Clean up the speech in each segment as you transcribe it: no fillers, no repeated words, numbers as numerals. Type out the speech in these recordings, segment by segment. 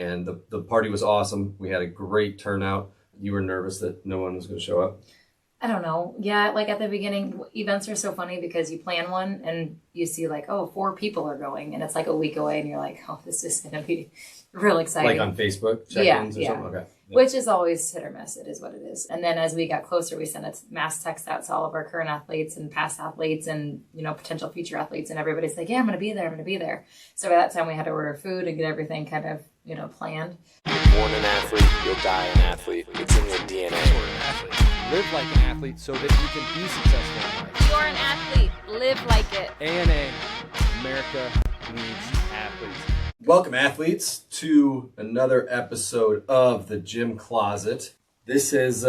and the party was awesome. We had a great turnout. You were nervous that no one was going to show up? I don't know. Yeah, like at the beginning, events are so funny because you plan one and you see like, oh, 4 people are going, and it's like a week away, and you're like, oh, this is going to be real exciting. Like on Facebook check-ins or Yeah. something? Okay. Yeah. Which is always hit or miss. It is what it is. And then as we got closer, we sent a mass text out to all of our current athletes and past athletes and, potential future athletes. And everybody's like, yeah, I'm going to be there. I'm going to be there. So by that time we had to order food and get everything kind of, planned. You're born an athlete, you'll die an athlete. It's in your DNA. Live like an athlete so that you can be successful in life. You're an athlete. Live like it. ANA, America needs athletes. Welcome, athletes, to another episode of the Gym Closet. This is,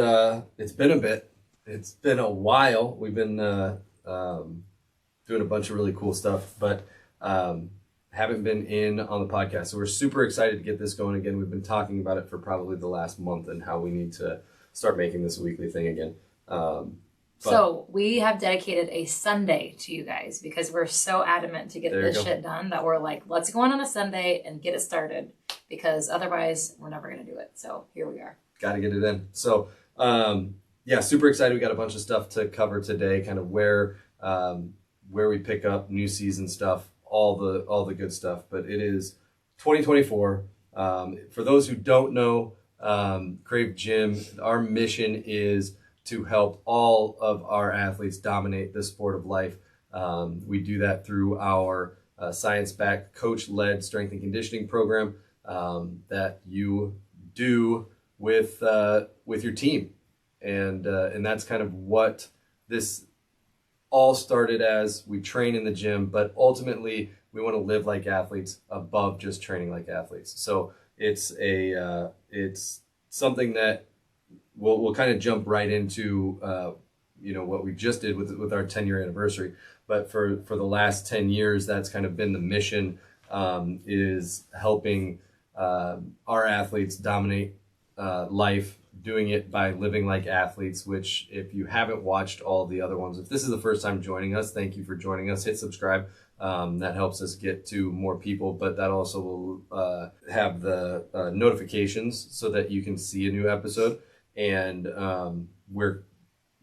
it's been a bit. It's been a while. We've been doing a bunch of really cool stuff, but haven't been in on the podcast. So we're super excited to get this going again. We've been talking about it for probably the last month and how we need to start making this a weekly thing again. So we have dedicated a Sunday to you guys because we're so adamant to get this shit done that we're like, let's go on a Sunday and get it started, because otherwise we're never going to do it. So here we are. Got to get it in. So super excited. We got a bunch of stuff to cover today, kind of where we pick up new season stuff, all the good stuff. But it is 2024. For those who don't know, Krave Gym, our mission is to help all of our athletes dominate the sport of life. We do that through our science-backed, coach-led strength and conditioning program that you do with your team, and that's kind of what this all started as. We train in the gym, but ultimately we want to live like athletes above just training like athletes. So it's something that we'll kind of jump right into, what we just did with our 10-year anniversary. But for the last 10 years, that's kind of been the mission, is helping our athletes dominate life, doing it by living like athletes, which if you haven't watched all the other ones, if this is the first time joining us, thank you for joining us. Hit subscribe. That helps us get to more people, but that also will have the notifications so that you can see a new episode. And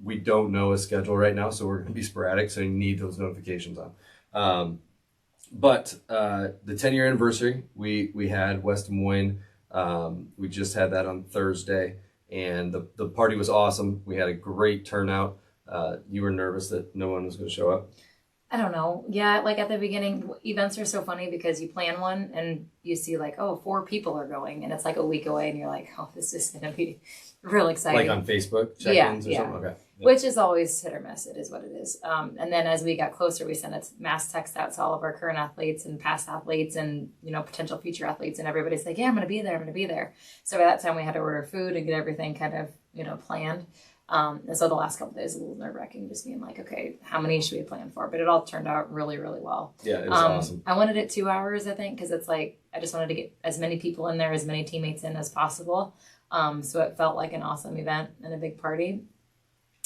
we don't know a schedule right now, so we're going to be sporadic, so you need those notifications on. But the 10-year anniversary, we had West Des Moines. We just had that on Thursday, and the party was awesome. We had a great turnout. You were nervous that no one was going to show up? I don't know. Yeah, like at the beginning, events are so funny because you plan one and you see like, oh, 4 people are going, and it's like a week away, and you're like, oh, this is going to be real exciting. Like on Facebook check-ins or something? Okay. Yeah. Which is always hit or miss. It is what it is. And then as we got closer, we sent a mass text out to all of our current athletes and past athletes and, potential future athletes, and everybody's like, yeah, I'm going to be there. I'm going to be there. So by that time we had to order food and get everything kind of, planned. And so the last couple of days, a little nerve-wracking, just being like, okay, how many should we plan for? But it all turned out really, really well. Yeah, it was awesome. I wanted it 2 hours, I think, because it's like, I just wanted to get as many people in there, as many teammates in as possible. So it felt like an awesome event and a big party.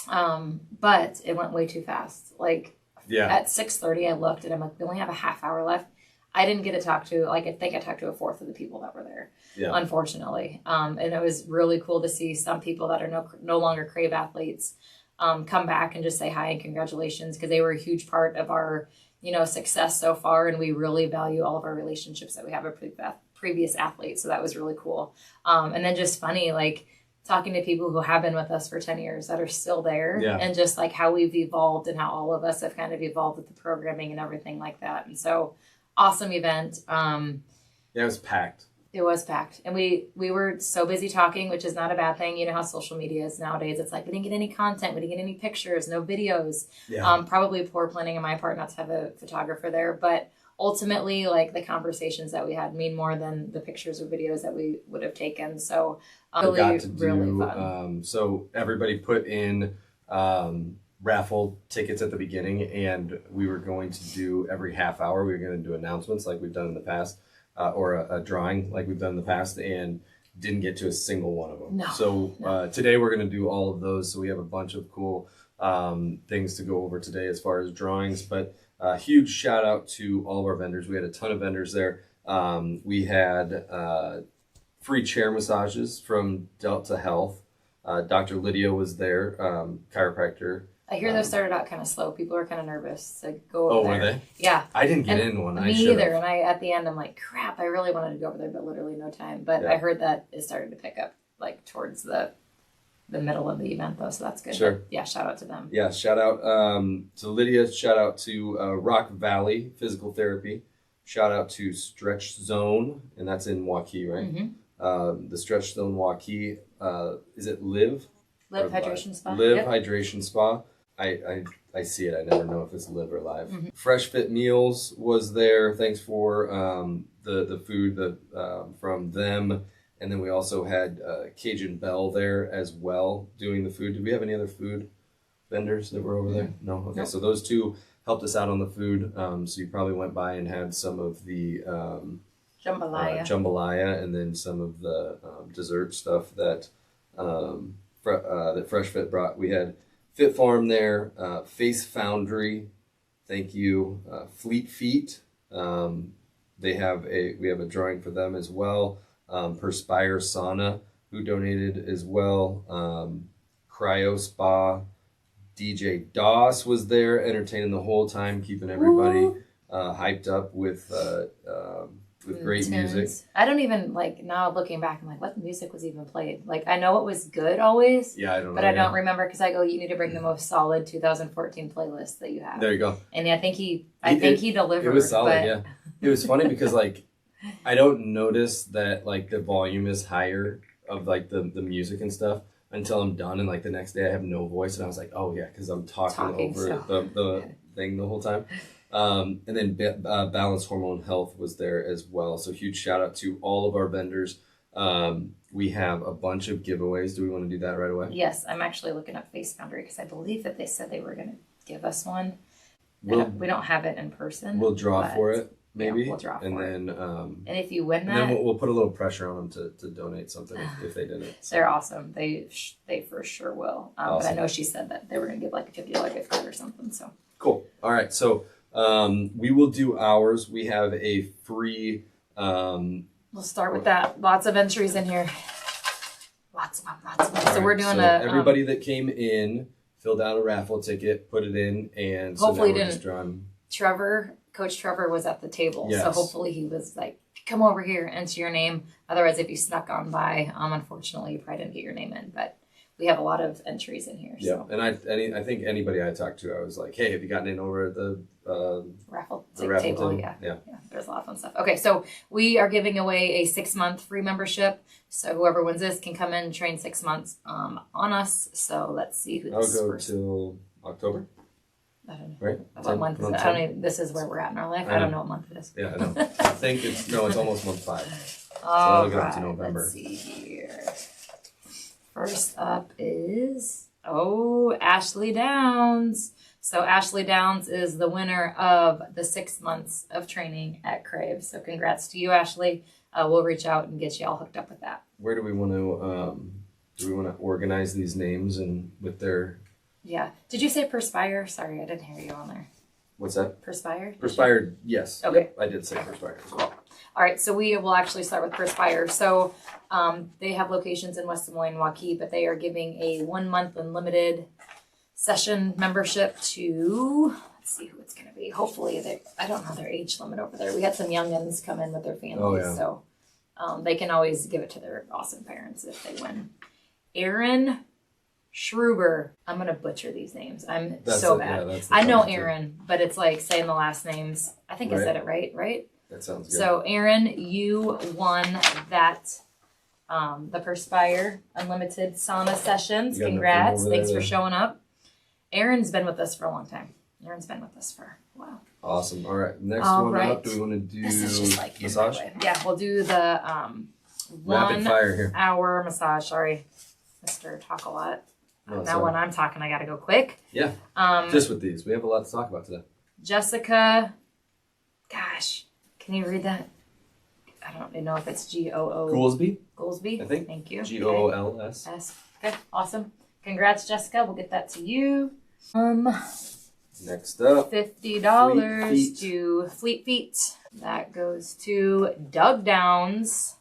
But it went way too fast. Like at 6:30, I looked and I'm like, we only have a half hour left. I didn't get to talk to, I think I talked to a fourth of the people that were there, unfortunately. And it was really cool to see some people that are no longer Krave athletes come back and just say hi and congratulations, because they were a huge part of our, success so far. And we really value all of our relationships that we have with previous athletes. So that was really cool. And then just funny, like talking to people who have been with us for 10 years that are still there, and just like how we've evolved and how all of us have kind of evolved with the programming and everything like that. And so awesome event. It was packed. It was packed. And we were so busy talking, which is not a bad thing. You know how social media is nowadays. It's like, we didn't get any content. We didn't get any pictures, no videos. Yeah. Probably poor planning on my part not to have a photographer there. But ultimately, like, the conversations that we had mean more than the pictures or videos that we would have taken. So really fun. So everybody put in raffle tickets at the beginning, and we were going to do every half hour. We were going to do announcements like we've done in the past, or a drawing like we've done in the past, and didn't get to a single one of them. No. So today we're going to do all of those. So we have a bunch of cool things to go over today as far as drawings, but huge shout out to all of our vendors. We had a ton of vendors there. We had free chair massages from Delta Health. Dr. Lydia was there, chiropractor. I hear those started out kind of slow. People were kind of nervous to go over Oh, there. were they? Yeah. I didn't get And in one. Me I should've. either. And at the end, I'm like, crap, I really wanted to go over there, but literally no time. But Yeah. I heard that it started to pick up like towards the middle of the event, though, so that's good. Sure. But, yeah, shout out to them. Yeah, shout out to Lydia. Shout out to Rock Valley Physical Therapy. Shout out to Stretch Zone, and that's in Waukee, right? Mm-hmm. The Stretch Zone Waukee. Is it Live? Live Or Hydration Spa. Live Yep. Hydration Spa. I see it. I never know if it's live or live. Fresh Fit Meals was there. Thanks for the food from them. And then we also had Cajun Bell there as well doing the food. Did we have any other food vendors that were over there? No? Okay, Nope. so those two helped us out on the food. So you probably went by and had some of the Jambalaya. jambalaya and then some of the dessert stuff that that Fresh Fit brought. We had Fit Farm there, Face Foundry, thank you, Fleet Feet. We have a drawing for them as well. Perspire Sauna, who donated as well. Cryo Spa, DJ Doss was there, entertaining the whole time, keeping everybody hyped up with great music. I don't even now looking back. I'm like, what music was even played? Like, I know it was good always. Yeah, I don't know. But I don't remember because I go, you need to bring the most solid 2014 playlist that you have. There you go. And I think he delivered. It was solid. but Yeah, it was funny because I don't notice that the volume is higher of the music and stuff until I'm done, and the next day I have no voice, and I was like, oh yeah, because I'm talking over the thing the whole time. And then Balanced Hormone Health was there as well. So huge shout out to all of our vendors. We have a bunch of giveaways. Do we want to do that right away? Yes, I'm actually looking up Face Foundry because I believe that they said they were going to give us one. We don't have it in person. We'll draw for it, maybe. Yeah, we'll draw and for then, it. And if you win that, and then we'll put a little pressure on them to donate something if they didn't. So. they're awesome. They for sure will. But I Awesome. know she said that they were going to give a $50 gift card or something. So Cool. All right. So we will do ours. We have a free. we'll start with that. Lots of entries in here. Lots of them. So we're doing everybody that came in filled out a raffle ticket, put it in, and so Hopefully now we're didn't- just drawing. Coach Trevor was at the table, so Yes. hopefully he was like, "Come over here, enter your name." Otherwise, if you snuck on by, unfortunately, you probably didn't get your name in. But we have a lot of entries in here. Yeah, So and I think anybody I talked to, I was like, hey, have you gotten in over at the raffle raffle table, table? yeah. Yeah. There's a lot of fun stuff. Okay, so we are giving away a 6-month free membership. So whoever wins this can come in and train 6 months on us. So let's see who I'll this go first. till October, I don't know. right? What month is it? I don't even, this is where we're at in our life. I don't know what month it is. Yeah, I know. I think it's almost month 5. All that'll get up right, to November. let's see here. First up is Ashley Downs. So Ashley Downs is the winner of the 6 months of training at Krave. So congrats to you, Ashley. We'll reach out and get you all hooked up with that. Where do we want to organize these names and with their Yeah. Did you say Perspire? Sorry, I didn't hear you on there. what's that? Perspire? Perspired, yes. Okay. Yep, I did say perspired as well. All right, so we will actually start with Perspire. So they have locations in West Des Moines, Waukee, but they are giving a 1-month unlimited session membership to, let's see who it's going to be. Hopefully, I don't know their age limit over there. We had some youngins come in with their families, Oh, yeah. so they can always give it to their awesome parents if they win. Aaron Schruber. I'm going to butcher these names. That's so it, bad. yeah, that's the I know problem, too. Aaron, but it's like saying the last names. I think I Right. said it right? That sounds good. So, Aaron, you won that, the Perspire Unlimited Sauna Sessions. You got enough room Congrats. over Thanks there for to- showing up. Aaron's been with us for a long time. Aaron's been with us for a while. Awesome. All right. Next All one right. up. Do we want to do This is just like massage? Yeah, we'll do the Rapid 1 fire here. hour massage. Sorry, Mr. Talk a Lot. No, it's Now all when right. I'm talking, I got to go quick. Yeah. Um, Just with these, we have a lot to talk about today. Jessica. Gosh, can you read that? I don't know if it's G-O-O. Goolsby, Goolsby. I think. Thank you. Gools. Yes. Okay. Awesome. Congrats, Jessica. We'll get that to you. Next up, $50 Fleet Feet. to Fleet Feet. That goes to Doug Downs.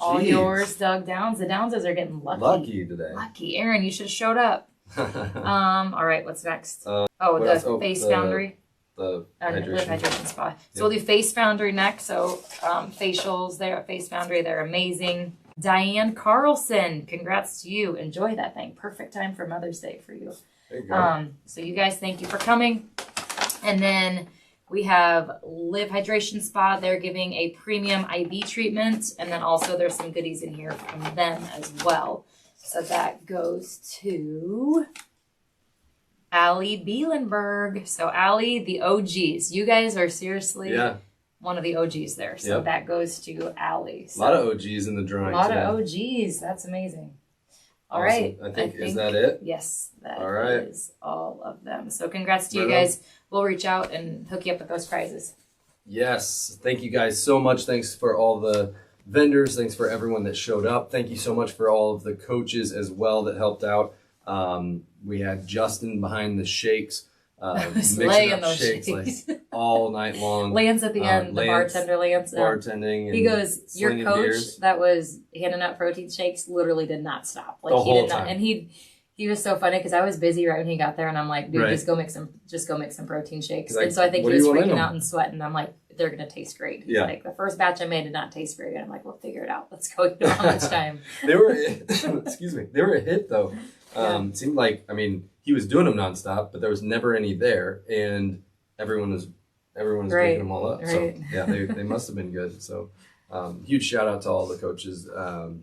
All Jeez. yours, Doug Downs. The Downses are getting lucky. Lucky today. Lucky. Aaron, you should have showed up. All right, what's next? what the else? Oh, Face the Foundry. The Live hydration. Hydration Spa. So we'll do Face Foundry next. So facials there at Face Foundry. They're amazing. Diane Carlson, congrats to you. Enjoy that thing. Perfect time for Mother's Day for you. There you go. So you guys, thank you for coming. And then we have Live Hydration Spa. They're giving a premium IV treatment. And then also there's some goodies in here from them as well. So that goes to Allie Bielenberg. So Allie, the OGs. You guys are seriously one of the OGs there. So that goes to Allie. So a lot of OGs in the drawing a lot today. of OGs. That's amazing. All Awesome. right. I think is that it? Yes, that All right. is all of them. So congrats to you Right on. guys. We'll reach out and hook you up with those prizes. Yes. Thank you guys so much. Thanks for all the vendors. Thanks for everyone that showed up. Thank you so much for all of the coaches as well that helped out. We had Justin behind the shakes, mixing laying up those shakes shakes. like all night long. Lance at the end, the Lance, bartender Lance. bartending. And He goes, your slinging coach beers. that was handing out protein shakes literally did not stop. Like The he whole did not, time. and he was so funny because I was busy right when he got there, and I'm like, dude, Right. just go make some protein shakes. He's like, and so I think "What he do was you want in freaking them?" out and sweating. I'm like, they're gonna taste great. He's Yeah. like, the first batch I made did not taste very good. I'm like, we'll figure it out. Let's go. You know how much time? They were, excuse me, they were a hit though. Seemed like, I mean, he was doing them nonstop, but there was never any there, and everyone was Right, drinking them all up. right. So yeah, they must have been good. So huge shout out to all the coaches.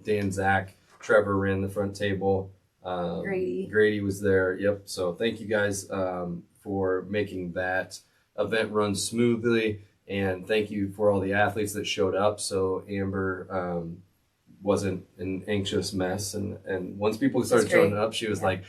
Dan, Zach, Trevor ran the front table. Grady was there. Yep. So thank you guys for making that event run smoothly, and thank you for all the athletes that showed up. So Amber wasn't an anxious mess, and once people started great. showing up, she was like,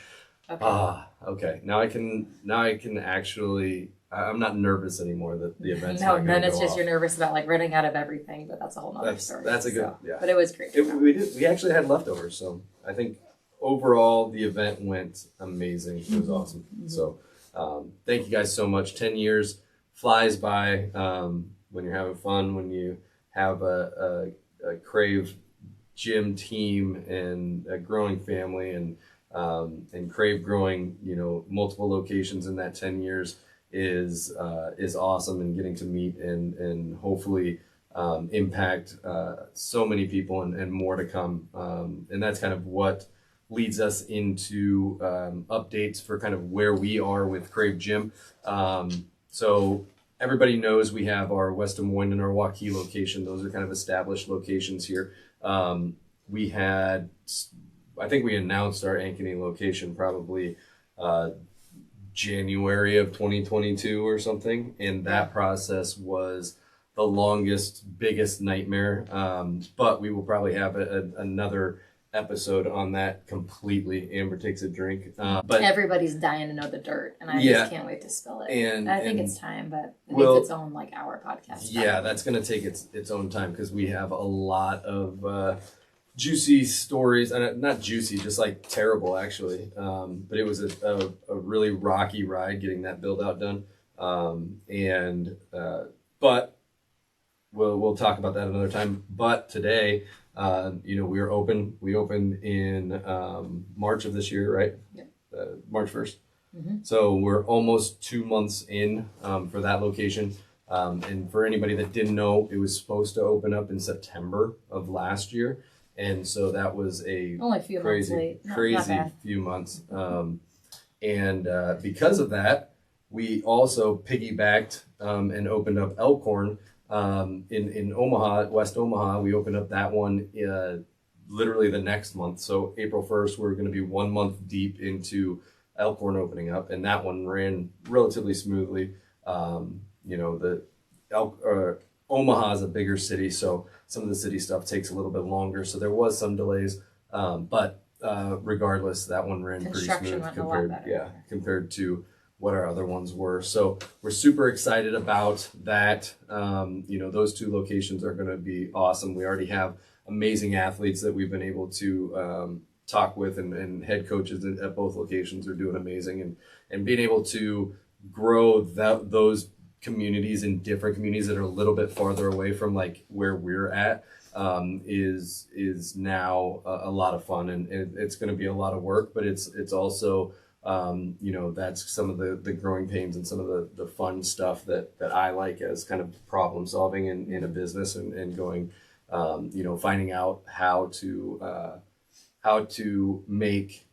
Okay. okay, now I can actually, I'm not nervous anymore that the event's No, not going then to it's go just off. you're nervous about like running out of everything, but that's a whole nother story. That's a good, yeah. But it was great. We actually had leftovers, so I think overall the event went amazing. It was awesome. So thank you guys so much. 10 years flies by when you're having fun, when you have a Krave Gym team and a growing family, and Krave growing, multiple locations in that 10 years is awesome, and getting to meet and hopefully impact so many people and more to come. And that's kind of what leads us into updates for kind of where we are with Krave Gym. So everybody knows we have our West Des Moines and our Waukee location. Those are kind of established locations here. I think we announced our Ankeny location probably January of 2022 or something. And that process was the longest, biggest nightmare. But we will probably have another episode on that completely. Amber takes a drink. But everybody's dying to know the dirt, and I just can't wait to spill it. And I think and it's time, but it we'll- needs its own hour podcast. yeah, that's going to take its own time, because we have a lot of juicy stories, and not juicy, just like terrible actually. But it was a really rocky ride getting that build out done. But we'll talk about that another time. But today, we were open. We opened in March of this year, right? Yeah. March 1st. So we're almost 2 months in for that location. And for anybody that didn't know, it was supposed to open up in September of last year. And so that was Only a few crazy, months late. Not crazy bad. few months. And because of that, we also piggybacked and opened up Elkhorn in Omaha, West Omaha. We opened up that one literally the next month. So April 1st, we're going to be 1 month deep into Elkhorn opening up, and that one ran relatively smoothly. Omaha is a bigger city, so some of the city stuff takes a little bit longer. So there was some delays, but regardless, that one ran pretty Construction smooth went a lot better. compared to what our other ones were. So we're super excited about that. Those two locations are going to be awesome. We already have amazing athletes that we've been able to talk with, and head coaches at both locations are doing amazing, and being able to grow those communities in different communities that are a little bit farther away from like where we're at is now a lot of fun, and it's going to be a lot of work, but it's also that's some of the growing pains and some of the fun stuff that I like as kind of problem solving in a business, and going finding out how to make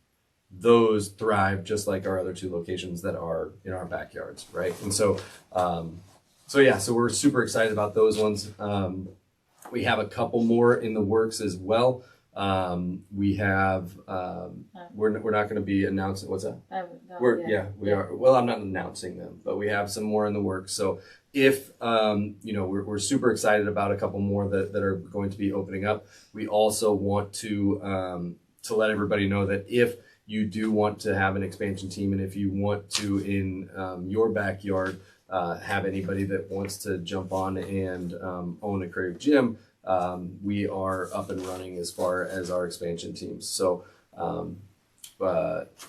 those thrive just like our other two locations that are in our backyards, right? And so we're super excited about those ones. We have a couple more in the works as well. We have we're not going to be announcing. What's that? We are. Well, I'm not announcing them, but we have some more in the works. So if we're super excited about a couple more that are going to be opening up. We also want to let everybody know that if you do want to have an expansion team, and if you want to in your backyard have anybody that wants to jump on and own a Krave Gym, we are up and running as far as our expansion teams. So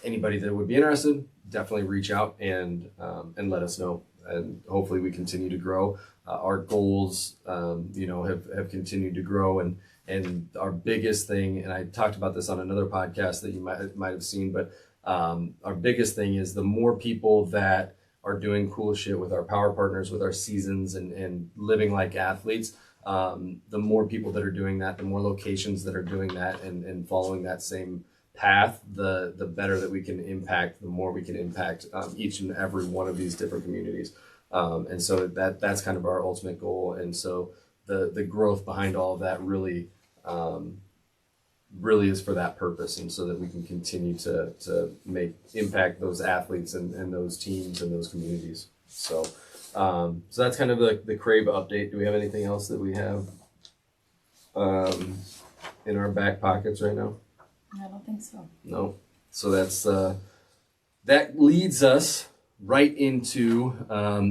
anybody that would be interested, definitely reach out and let us know, and hopefully we continue to grow. Our goals have continued to grow, and our biggest thing, and I talked about this on another podcast that you might have seen, but our biggest thing is the more people that are doing cool shit with our power partners, with our seasons, and living like athletes, the more people that are doing that, the more locations that are doing that and following that same path, the better that we can impact, the more we can impact each and every one of these different communities. And so that's kind of our ultimate goal. And so the growth behind all of that really is for that purpose, and so that we can continue to impact those athletes and those teams and those communities. So that's kind of the Krave update. Do we have anything else that we have in our back pockets right now? I don't think so. No. So that leads us right into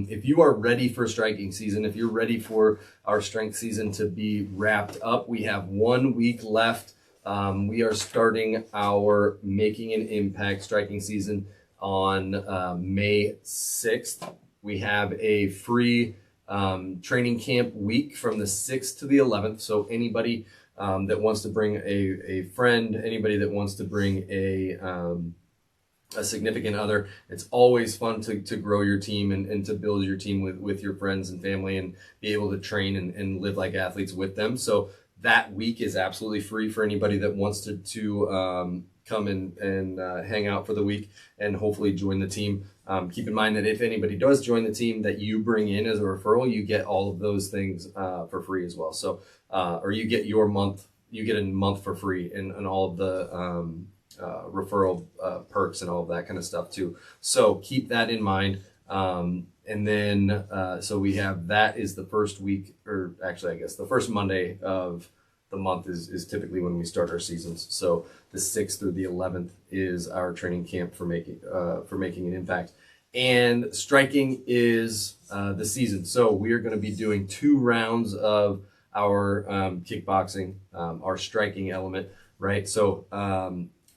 if you are ready for striking season, if you're ready for our strength season to be wrapped up, we have 1 week left. We are starting our Making an Impact striking season on May 6th. We have a free training camp week from the 6th to the 11th. So anybody that wants to bring a friend, anybody that wants to bring a significant other, it's always fun to grow your team and to build your team with your friends and family, and be able to train and live like athletes with them. So that week is absolutely free for anybody that wants to come and hang out for the week and hopefully join the team. Keep in mind that if anybody does join the team that you bring in as a referral, you get all of those things for free as well. So or you get a month for free, and all of the referral perks and all of that kind of stuff too. So keep that in mind. And then so we have, that is the first week, or actually I guess the first Monday of the month is typically when we start our seasons. So the 6th through the 11th is our training camp for making an impact. And striking is the season. So we are going to be doing 2 rounds of our kickboxing, our striking element, right? So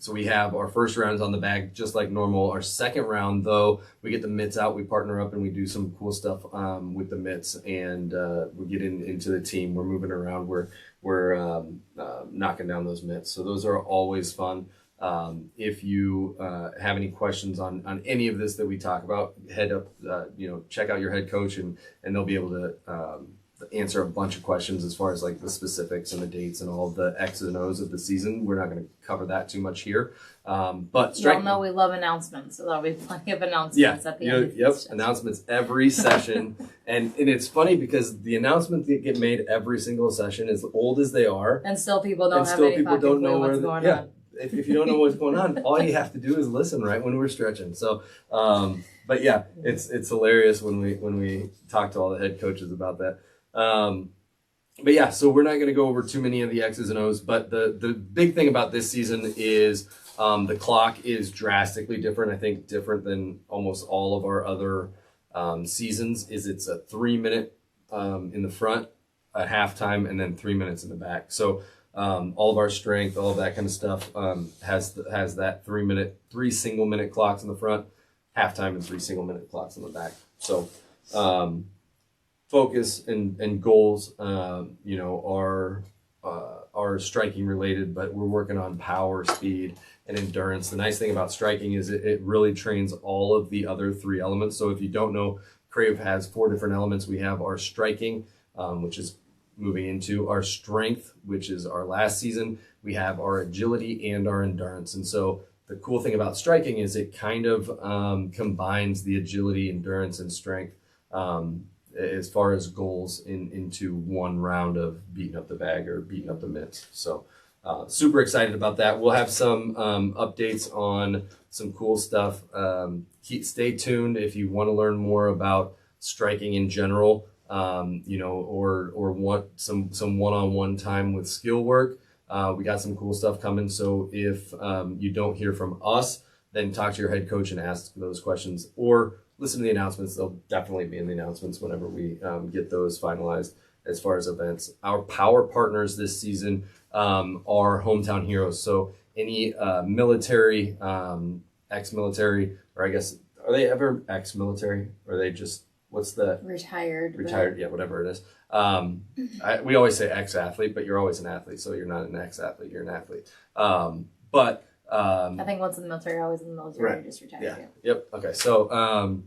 so we have our first rounds on the bag, just like normal. Our second round, though, we get the mitts out, we partner up, and we do some cool stuff with the mitts, and we get into the team. We're moving around. We're knocking down those mitts. So those are always fun. If you have any questions on any of this that we talk about, head up, check out your head coach, and they'll be able to answer a bunch of questions as far as like the specifics and the dates and all of the X's and O's of the season. We're not going to cover that too much here. But y'all know we love announcements, so there'll be plenty of announcements at the end. Yep, announcements every session. and it's funny because the announcements that get made every single session, as old as they are, and still people don't have any fucking clue what's going on. If you don't know what's going on, all you have to do is listen right when we're stretching. So, but yeah, it's hilarious when we talk to all the head coaches about that. But yeah, so we're not going to go over too many of the X's and O's, but the big thing about this season is the clock is drastically different. I think different than almost all of our other seasons. It's a 3-minute in the front, a halftime, and then 3 minutes in the back. So all of our strength, all of that kind of stuff has that 3 single minute clocks in the front, halftime, and 3 single minute clocks in the back. So focus and goals, are are striking related, but we're working on power, speed, and endurance. The nice thing about striking is it really trains all of the other 3 elements. So if you don't know, Krave has 4 different elements. We have our striking, which is moving into our strength, which is our last season. We have our agility and our endurance. And so the cool thing about striking is it kind of combines the agility, endurance, and strength as far as goals into one round of beating up the bag or beating up the mitts. So super excited about that. We'll have some updates on some cool stuff. Stay tuned if you want to learn more about striking in general, or want some one-on-one time with skill work. We got some cool stuff coming. So if you don't hear from us, then talk to your head coach and ask those questions, or listen to the announcements. They'll definitely be in the announcements whenever we get those finalized as far as events. Our power partners this season are hometown heroes. So any military, ex-military, or I guess, are they ever ex-military? Or are they just, what's the? Retired. Retired, yeah, whatever it is. We always say ex-athlete, but you're always an athlete. So you're not an ex-athlete, you're an athlete. I think once in the military, always in the military, right. just retired. Yeah. Yeah. Yep. Okay. So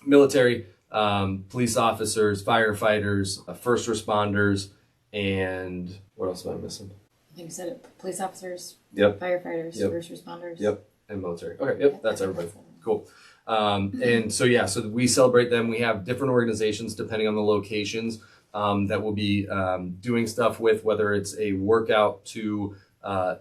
military, police officers, firefighters, first responders, and what else am I missing? I think you said it. Police officers, Yep. firefighters, Yep. first responders. Yep. And military. Okay. Yep. That's everybody. Cool. And so, yeah, so we celebrate them. We have different organizations depending on the locations that will be doing stuff with, whether it's a workout to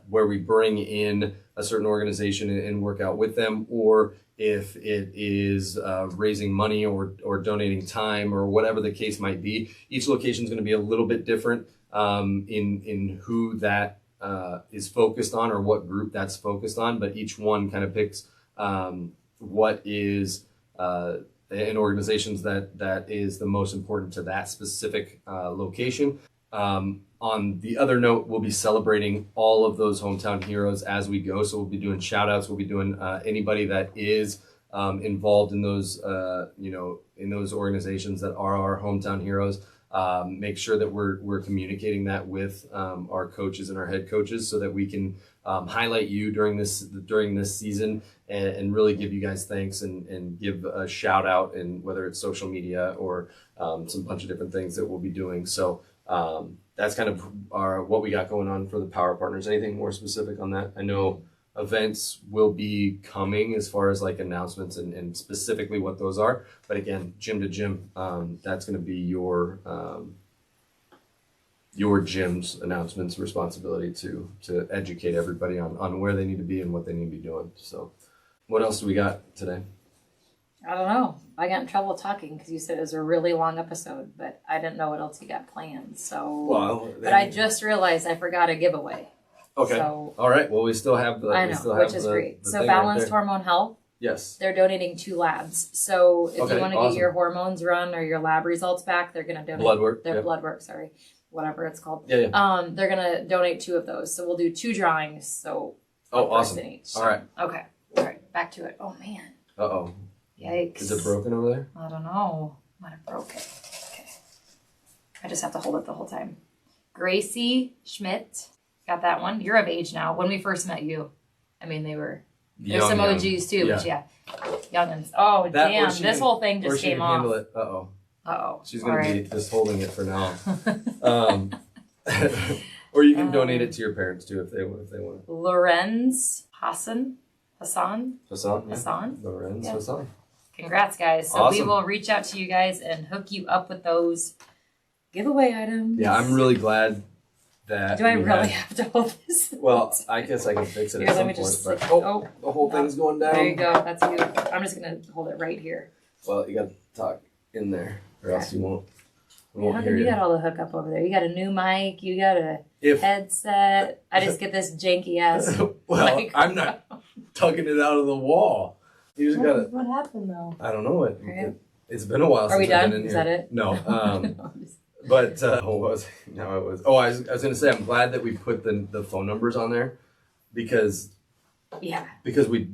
where we bring in a certain organization and work out with them, or if it is raising money or donating time or whatever the case might be. Each location is going to be a little bit different in who that is focused on or what group that's focused on, but each one kind of picks what is in organizations that is the most important to that specific location. On the other note, we'll be celebrating all of those hometown heroes as we go. So we'll be doing shout outs. We'll be doing anybody that is involved in those, in those organizations that are our hometown heroes. Make sure that we're communicating that with our coaches and our head coaches so that we can highlight you during this season and really give you guys thanks and give a shout out, and whether it's social media or some bunch of different things that we'll be doing. So that's kind of what we got going on for the Power Partners. Anything more specific on that? I know events will be coming as far as like announcements and specifically what those are. But again, gym to gym, that's going to be your gym's announcements responsibility to educate everybody on where they need to be and what they need to be doing. So what else do we got today? I don't know. I got in trouble talking because you said it was a really long episode, but I didn't know what else you got planned. So, but I just realized I forgot a giveaway. Okay. So, all right. Well, we still have the. I know, which is great. So, Balanced Hormone Health. Yes. They're donating 2 labs. So, if you want to awesome. get your hormones run or your lab results back, they're going to donate blood work. their Yep. blood work. Sorry, whatever it's called. Yeah. They're going to donate 2 of those. So we'll do 2 drawings. So. Awesome. Each. All right. Okay. All right. Back to it. Oh man. Uh-oh. Yikes. Is it broken over there? I don't know. Might have broke it. Okay. I just have to hold it the whole time. Gracie Schmidt. Got that one. You're of age now. When we first met you, I mean, there's some OGs too, but yeah. Youngins. Oh, that, damn. This whole thing just came off. Handle it. Uh-oh. Uh-oh. She's going to be just holding it for now. Or you can donate it to your parents too if they want. Lorenz Hassan. Yeah. Lorenz Yeah. Hassan. Congrats, guys. So Awesome. we will reach out to you guys and hook you up with those giveaway items. Yeah, I'm really glad that. Do I really have to hold this? Well, I guess I can fix it Here, at let some me point. just. But, the whole thing's going down. There you go. That's you. I'm just gonna hold it right here. Well, you got to talk in there, or else you won't. We How won't come hear you you. got all the hookup over there? You got a new mic. You got a If headset. I just get this janky ass. well, mic. I'm not tugging it out of the wall. You just gotta. What happened though? I don't know it. Okay. It's been a while. Are we since I've done? been in Is here. that it? No. But what was no, it was. Oh, I was going to say I'm glad that we put the phone numbers on there because we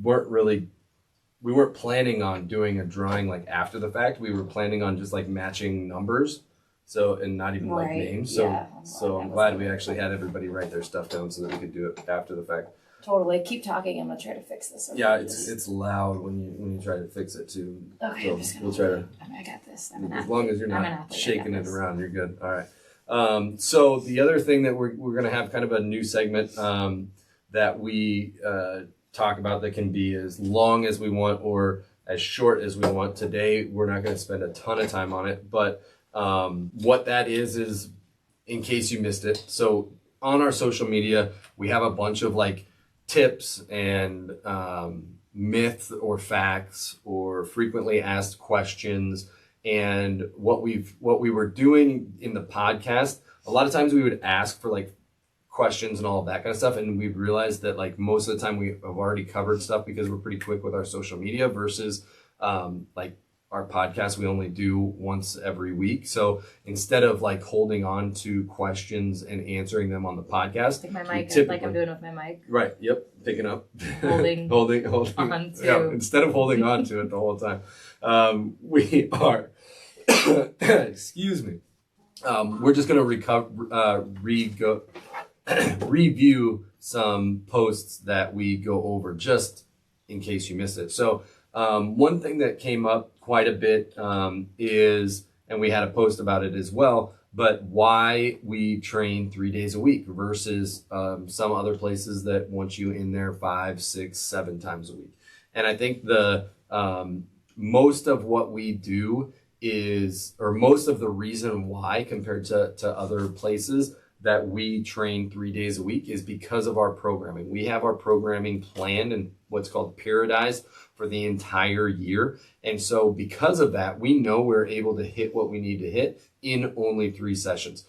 weren't planning on doing a drawing like after the fact. We were planning on just like matching numbers. So, and not even like Right. names. So, Yeah. so I'm glad we actually had everybody write their stuff down so that we could do it after the fact. Totally. Keep talking. I'm gonna try to fix this. Yeah, it's loud when you try to fix it too. Okay. So I'm just gonna we'll try to. I got this. I'm an As athlete. long as you're I'm an not athlete. I shaking got it this. around, you're good. All right. So the other thing that we're going to have kind of a new segment that we talk about that can be as long as we want or as short as we want. Today, we're not going to spend a ton of time on it, but what that is in case you missed it. So on our social media, we have a bunch of like tips and myths or facts or frequently asked questions. And what we were doing in the podcast, a lot of times we would ask for like questions and all of that kind of stuff, and we've realized that like most of the time we have already covered stuff because we're pretty quick with our social media versus like our podcast we only do once every week. So instead of like holding on to questions and answering them on the podcast, Like my mic, typically, like I'm doing with my mic. right, yep, picking up, Holding holding on to. yeah, instead of holding on to it the whole time, we are excuse me, we're just going to review some posts that we go over just in case you missed it. So one thing that came up quite a bit is, and we had a post about it as well, but why we train 3 days a week versus some other places that want you in there 5, 6, 7 times a week. And I think the most of what we do is, or most of the reason why compared to other places that we train 3 days a week is because of our programming. We have our programming planned and what's called periodized for the entire year. And so because of that, we know we're able to hit what we need to hit in only 3 sessions.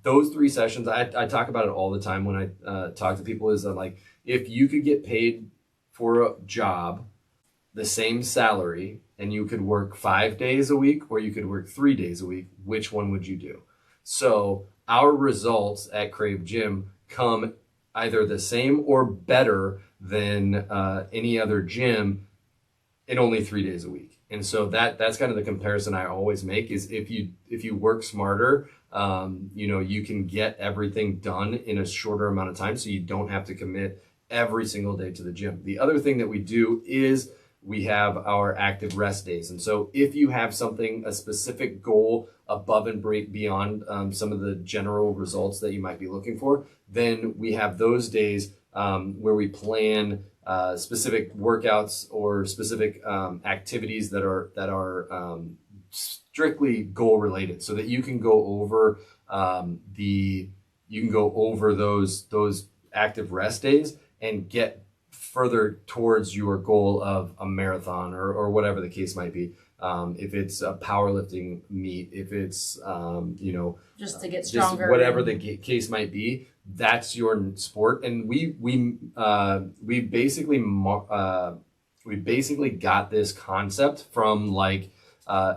Those 3 sessions, I talk about it all the time when I talk to people, is that like, if you could get paid for a job, the same salary, and you could work 5 days a week or you could work 3 days a week, which one would you do? So our results at Krave Gym come either the same or better than any other gym in only 3 days a week. And so that's kind of the comparison I always make is if you work smarter, you can get everything done in a shorter amount of time so you don't have to commit every single day to the gym. The other thing that we do is we have our active rest days. And so if you have a specific goal above and beyond some of the general results that you might be looking for, then we have those days where we plan specific workouts or specific activities that are strictly goal related, so that you can go over those active rest days and get further towards your goal of a marathon or whatever the case might be. If it's a powerlifting meet, if it's just to get stronger, just whatever the case might be, that's your sport. And we basically got this concept from like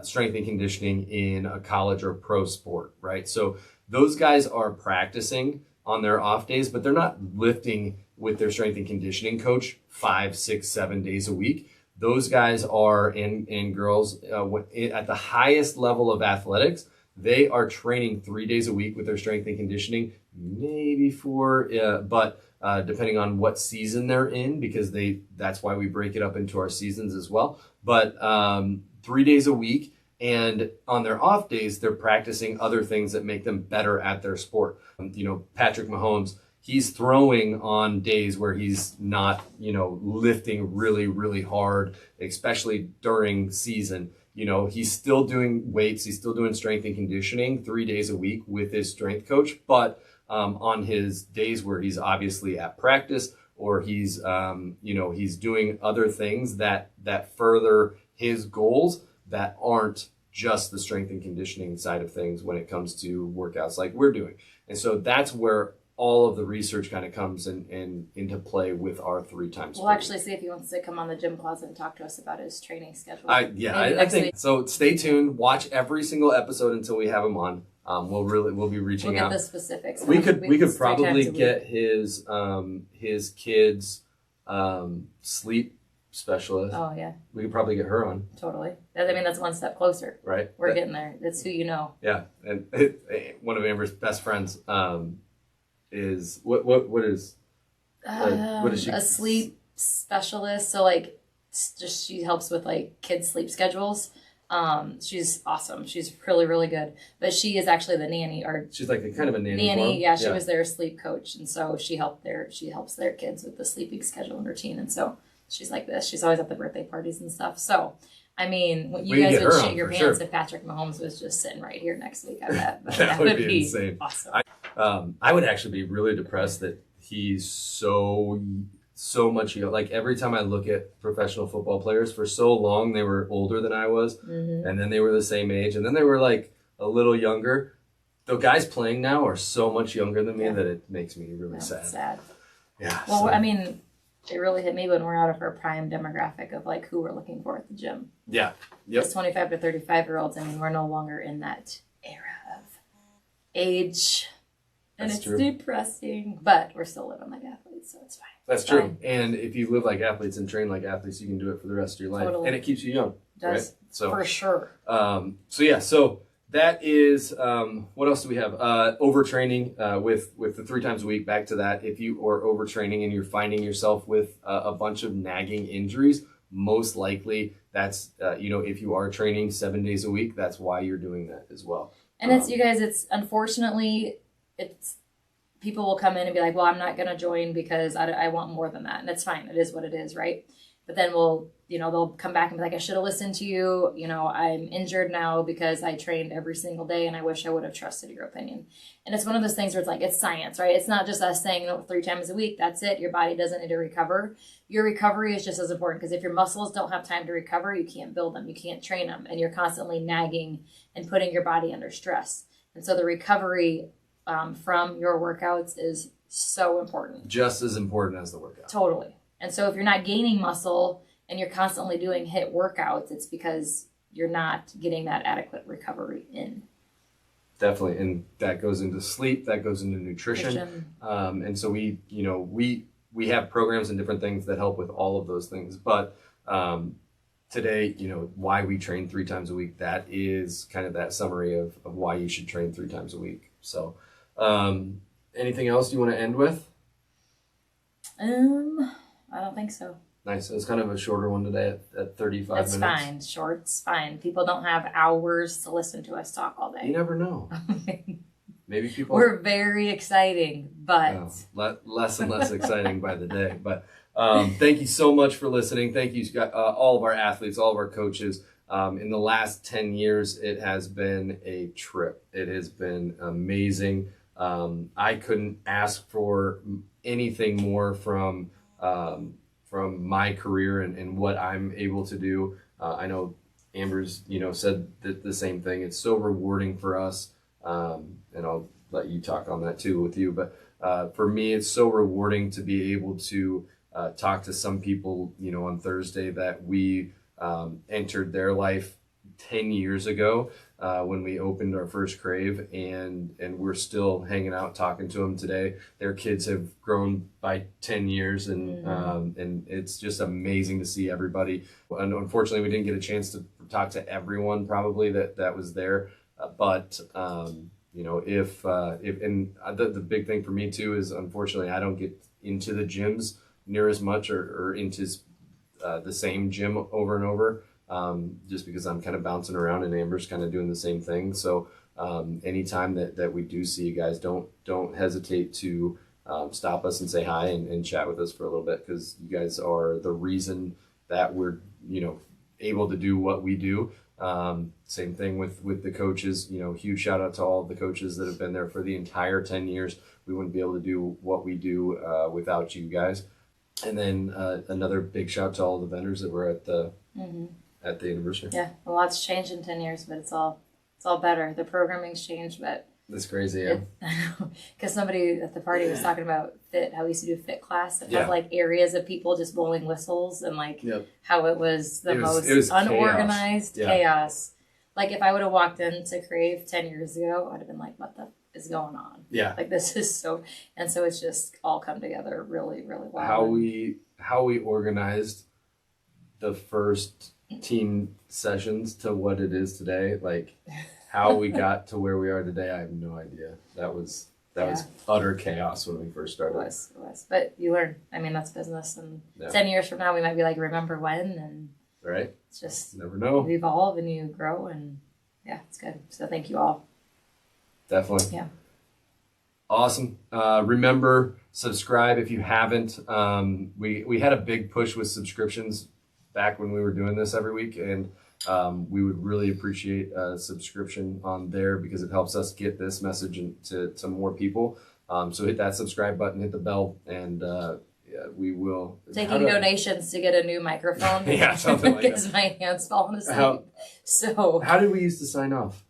strength and conditioning in a college or pro sport, right? So those guys are practicing on their off days, but they're not lifting with their strength and conditioning coach 5, 6, 7 days a week. Those guys are, and girls, at the highest level of athletics, they are training 3 days a week with their strength and conditioning, maybe 4, but depending on what season they're in, because that's why we break it up into our seasons as well. But 3 days a week, and on their off days, they're practicing other things that make them better at their sport. Patrick Mahomes, he's throwing on days where he's not, lifting really, really hard, especially during season. He's still doing weights, he's still doing strength and conditioning 3 days a week with his strength coach, but on his days where he's obviously at practice or he's doing other things that further his goals that aren't just the strength and conditioning side of things when it comes to workouts like we're doing. And so that's where all of the research kind of comes in into play with our 3 times. We'll actually see if he wants to come on the gym closet and talk to us about his training schedule. I think so. Stay tuned. Watch every single episode until we have him on. We'll be reaching We'll out. get the specifics. We could It's 3 probably times a get his kids sleep specialist. Oh yeah, We could probably get her on, totally. I mean, that's one step closer. right? We're getting there. That's who you know. Yeah, and one of Amber's best friends is what is she? A sleep specialist. So like, just she helps with like kids' sleep schedules. She's awesome. She's really, really good. But she is actually the nanny, or She's like a kind of a nanny. For 'em. Yeah, she was their sleep coach, and so she helps their kids with the sleeping schedule and routine. And so she's like this. She's always at the birthday parties and stuff. So I mean, when you We can guys get would her shit on, your for pants sure. if Patrick Mahomes was just sitting right here next week. I bet. But That would be insane. Awesome. I would actually be really depressed that he's so much younger. Like every time I look at professional football players, for so long they were older than I was, and then they were the same age, and then they were like a little younger. The guys playing now are so much younger than me that it makes me really sad. Yeah. Well, so- I mean, it really hit me when we're out of our prime demographic of like who we're looking for at the gym. yeah. Yep. It's 25 to 35-year-olds. I mean, we're no longer in that era of age. And That's it's true. depressing, but we're still living like athletes, so it's fine. That's It's true. fine. And if you live like athletes and train like athletes, you can do it for the rest of your life, Totally. and it keeps you young. Does. Right? So For sure. So that is what else do we have? Overtraining with the 3 times a week. Back to that. If you are overtraining and you're finding yourself with a bunch of nagging injuries, most likely that's if you are training 7 days a week, that's why you're doing that as well. And it's, you guys, it's unfortunately, it's, people will come in and be like, well, I'm not going to join because I want more than that. And that's fine. It is what it is, right? But then they'll come back and be like, I should have listened to you. I'm injured now because I trained every single day and I wish I would have trusted your opinion. And it's one of those things where it's like, it's science, right? It's not just us saying 3 times a week, that's it. Your body doesn't need to recover. Your recovery is just as important, because if your muscles don't have time to recover, you can't build them, you can't train them, and you're constantly nagging and putting your body under stress. And so the recovery from your workouts is so important. Just as important as the workout. Totally. And so if you're not gaining muscle and you're constantly doing HIIT workouts, it's because you're not getting that adequate recovery in. Definitely, and that goes into sleep, that goes into nutrition. And so we have programs and different things that help with all of those things. But today, why we train 3 times a week, that is kind of that summary of why you should train 3 times a week. So anything else you want to end with? I don't think so. Nice. It was kind of a shorter one today at 35 That's minutes. fine. Short's fine. People don't have hours to listen to us talk all You day. never know. Maybe people We're very exciting, but less and less exciting by the day. But thank you so much for listening. Thank you, all of our athletes, all of our coaches. In the last 10 years, it has been a trip. It has been amazing. I couldn't ask for anything more from my career and what I'm able to do. I know Amber's, said the same thing. It's so rewarding for us. And I'll let you talk on that too with you. But for me, it's so rewarding to be able to talk to some people, on Thursday that we entered their life 10 years ago when we opened our first Krave, and we're still hanging out talking to them today. Their kids have grown by 10 years, and it's just amazing to see everybody. And unfortunately, we didn't get a chance to talk to everyone probably that was there, but if the big thing for me too is, unfortunately, I don't get into the gyms near as much or into the same gym over and over, just because I'm kind of bouncing around and Amber's kind of doing the same thing. So anytime that we do see you guys, don't hesitate to stop us and say hi and chat with us for a little bit, because you guys are the reason that we're able to do what we do. Same thing with the coaches. Huge shout out to all of the coaches that have been there for the entire 10 years. We wouldn't be able to do what we do without you guys. And then another big shout to all the vendors that were at the anniversary. yeah, a lot's changed in 10 years, but it's all better. The programming's changed, but That's crazy, yeah. because somebody at the party was talking about fit, how we used to do fit class and Yeah. have like areas of people just blowing whistles, and like Yep. how it was It was most chaos. unorganized Yeah. chaos. Like if I would have walked into Krave 10 years ago, I'd have been like, what the is going on? Yeah. Like this is so, and so it's just all come together really, really well. How we organized the first team sessions to what it is today, like how we got to where we are today, I have no idea. That was utter chaos when we first It started. was. But you learn. I mean, that's business. And Yeah. 10 years from now, we might be like, remember when? And Right? it's just, Never know. you evolve and you grow. And yeah, it's good. So thank you all. Definitely. Yeah. Awesome. Remember, subscribe if you haven't. We had a big push with subscriptions back when we were doing this every week, and we would really appreciate a subscription on there because it helps us get this message to more people. So hit that subscribe button, hit the bell, and we will. Taking donations to get a new microphone. Yeah, something like that. Because my hand's falling asleep. So How did we used to sign off?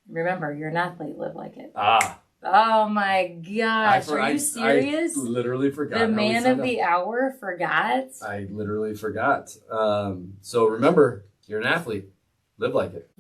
remember, you're an athlete. Live like it. Ah, Oh my gosh. Are you serious? I literally forgot. The how we man signed of the hour forgot. I literally forgot. So remember, you're an athlete. Live like it.